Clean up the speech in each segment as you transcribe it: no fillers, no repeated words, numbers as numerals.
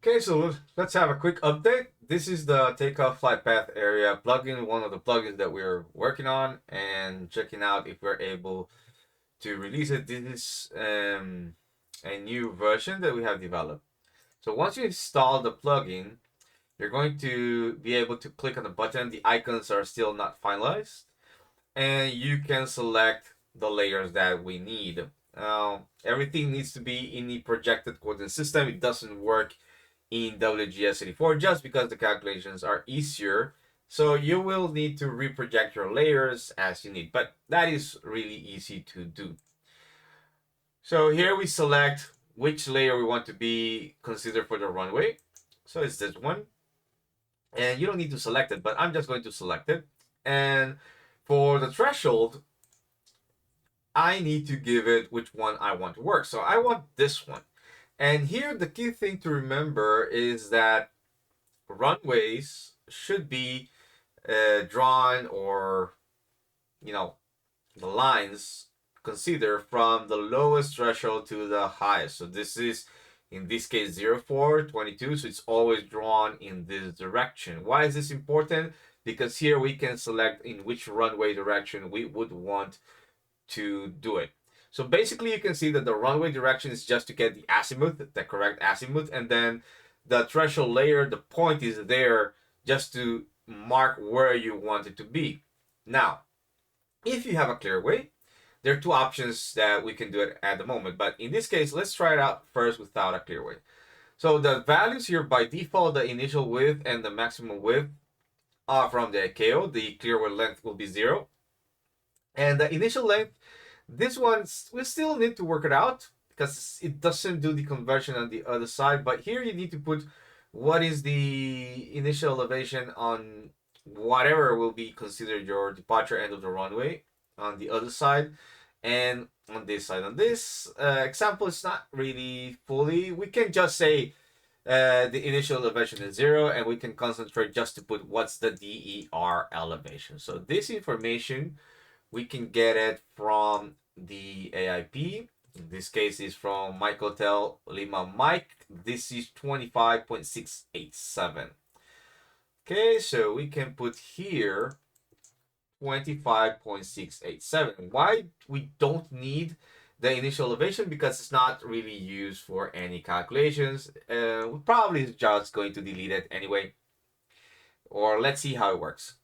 Okay, so let's have a quick update. This is the takeoff flight path area plugin, one of the plugins that we're working on and checking out if we're able to release it. This is a new version that we have developed. So once you install the plugin, you're going to be able to click on the button. The icons are still not finalized, and you can select the layers that we need. Everything needs to be in the projected coordinate system. It doesn't work in WGS84 just because the calculations are easier. So you will need to reproject your layers as you need, but that is really easy to do. So here we select which layer we want to be considered for the runway. So it's this one. And you don't need to select it, but I'm just going to select it. And for the threshold, I need to give it which one I want to work. So I want this one. And here the key thing to remember is that runways should be drawn, or the lines consider from the lowest threshold to the highest. So this is in this case 0422, so it's always drawn in this direction. Why is this important? Because here we can select in which runway direction we would want to do it. So basically you can see that the runway direction is just to get the azimuth, the correct azimuth, and then the threshold layer, the point is there just to mark where you want it to be. Now, if you have a clear way, there are two options that we can do it at the moment. But in this case, let's try it out first without a clear way. So the values here by default, the initial width and the maximum width are from the ICAO. The clear way length will be 0. And the initial length, this one, we still need to work it out because it doesn't do the conversion on the other side. But here you need to put what is the initial elevation on whatever will be considered your departure end of the runway on the other side. And on this side, on this example, it's not really fully. We can just say the initial elevation is 0, and we can concentrate just to put what's the DER elevation. So this information, we can get it from the AIP. In this case is from Mike Hotel Lima Mike. This is 25.687. Okay, so we can put here 25.687. Why we don't need the initial elevation? Because it's not really used for any calculations. We're probably just going to delete it anyway. Or let's see how it works.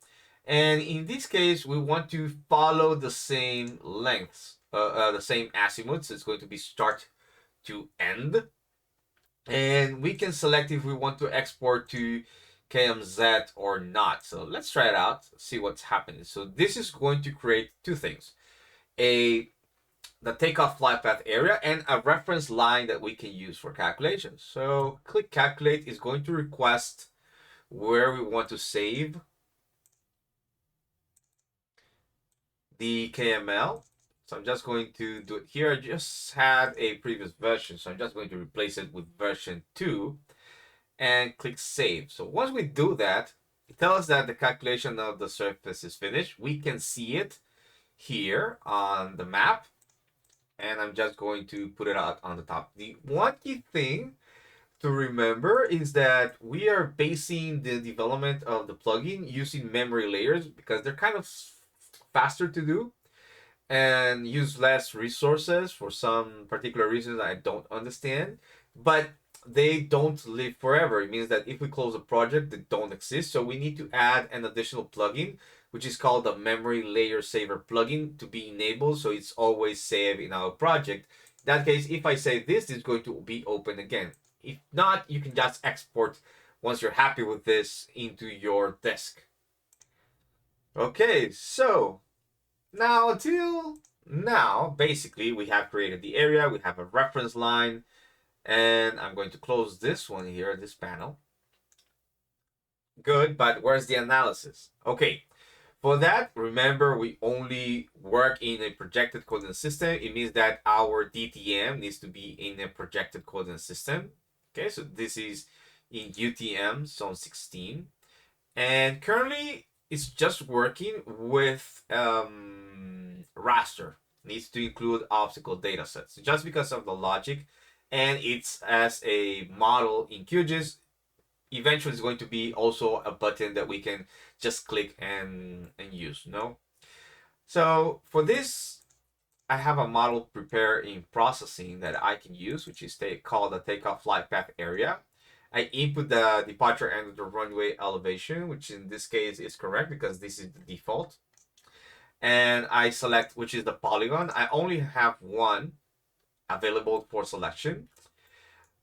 And in this case, we want to follow the same lengths, the same azimuth. So it's going to be start to end. And we can select if we want to export to KMZ or not. So let's try it out, see what's happening. So this is going to create two things. The takeoff flight path area and a reference line that we can use for calculations. So click calculate is going to request where we want to save the KML. So I'm just going to do it here. I just had a previous version, so I'm just going to replace it with version 2 and click save. So once we do that, it tells us that the calculation of the surface is finished. We can see it here on the map, and I'm just going to put it out on the top. The one key thing to remember is that we are basing the development of the plugin using memory layers because they're kind of faster to do and use less resources for some particular reasons I don't understand, but they don't live forever. It means that if we close a project, they don't exist. So we need to add an additional plugin, which is called the memory layer saver plugin, to be enabled, so it's always saved in our project. In that case, if I say this is going to be open again. If not, you can just export once you're happy with this into your disk. Okay, so now until now, basically we have created the area, we have a reference line, and I'm going to close this one here, this panel. Good, but where's the analysis? Okay, for that, remember we only work in a projected coordinate system. It means that our DTM needs to be in a projected coordinate system. Okay, so this is in UTM zone 16. And currently it's just working with raster. Needs to include obstacle data sets. Just because of the logic and it's as a model in QGIS. Eventually it's going to be also a button that we can just click and use, no? So for this, I have a model prepared in processing that I can use, which is called the takeoff flight path area. I input the departure and the runway elevation, which in this case is correct because this is the default. And I select which is the polygon. I only have one available for selection.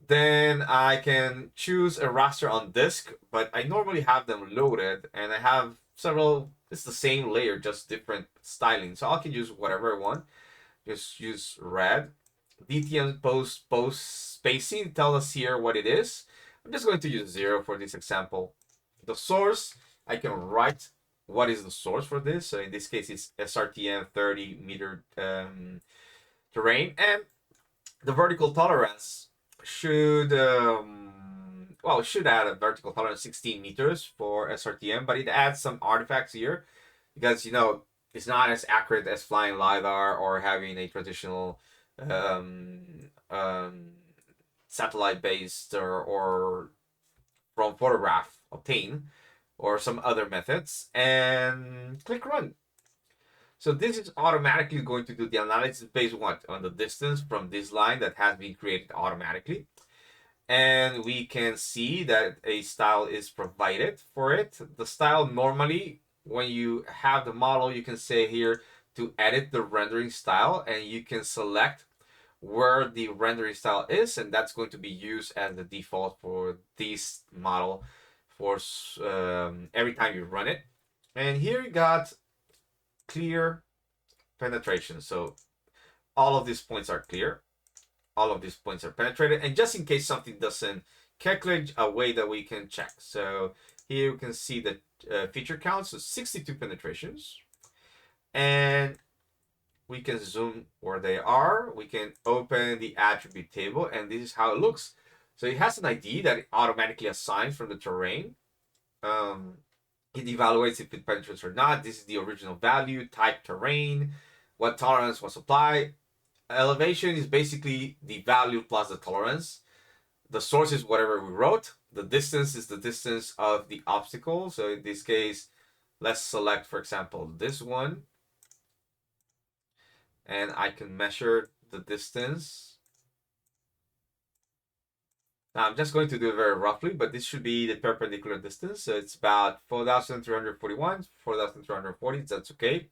Then I can choose a raster on disk, but I normally have them loaded, and I have several. It's the same layer, just different styling. So I can use whatever I want. Just use red. DTM post spacing tell us here what it is. I'm just going to use 0 for this example. The source, I can write what is the source for this. So in this case, it's SRTM 30 meter terrain, and the vertical tolerance should should add a vertical tolerance 16 meters for SRTM, but it adds some artifacts here because it's not as accurate as flying lidar or having a traditional um, um, satellite based or from photograph obtained or some other methods, and click run. So this is automatically going to do the analysis based on the distance from this line that has been created automatically. And we can see that a style is provided for it. The style normally, when you have the model, you can say here to edit the rendering style, and you can select where the rendering style is, and that's going to be used as the default for this model for every time you run it. And here you got clear penetration. So all of these points are clear. All of these points are penetrated. And just in case something doesn't calculate, a way that we can check. So here you can see the feature count. So 62 penetrations. And we can zoom where they are. We can open the attribute table. And this is how it looks. So it has an ID that it automatically assigns from the terrain. It evaluates if it penetrates or not. This is the original value, type terrain, what tolerance was applied. Elevation is basically the value plus the tolerance. The source is whatever we wrote. The distance is the distance of the obstacle. So in this case, let's select, for example, this one. And I can measure the distance. Now I'm just going to do it very roughly, but this should be the perpendicular distance. So it's about 4,341, 4,340. That's okay.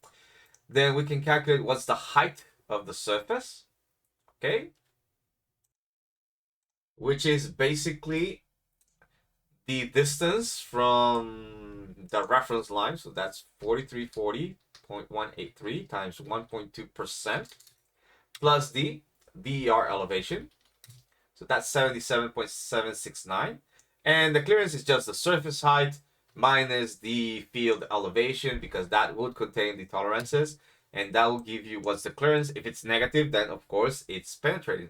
Then we can calculate what's the height of the surface. Okay. Which is basically the distance from the reference line. So that's 4340.183 times 1.2% plus the VER elevation. So that's 77.769. And the clearance is just the surface height minus the field elevation, because that would contain the tolerances. And that will give you what's the clearance. If it's negative, then of course it's penetrating.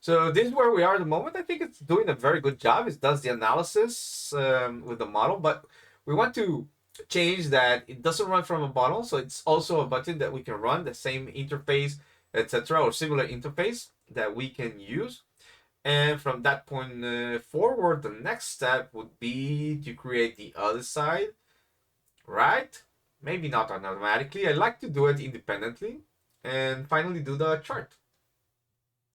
So this is where we are at the moment. I think it's doing a very good job. It does the analysis with the model, but we want to change that it doesn't run from a model. So it's also a button that we can run, the same interface, etc., or similar interface that we can use. And from that point forward, the next step would be to create the other side, right? Maybe not automatically. I like to do it independently. And finally do the chart.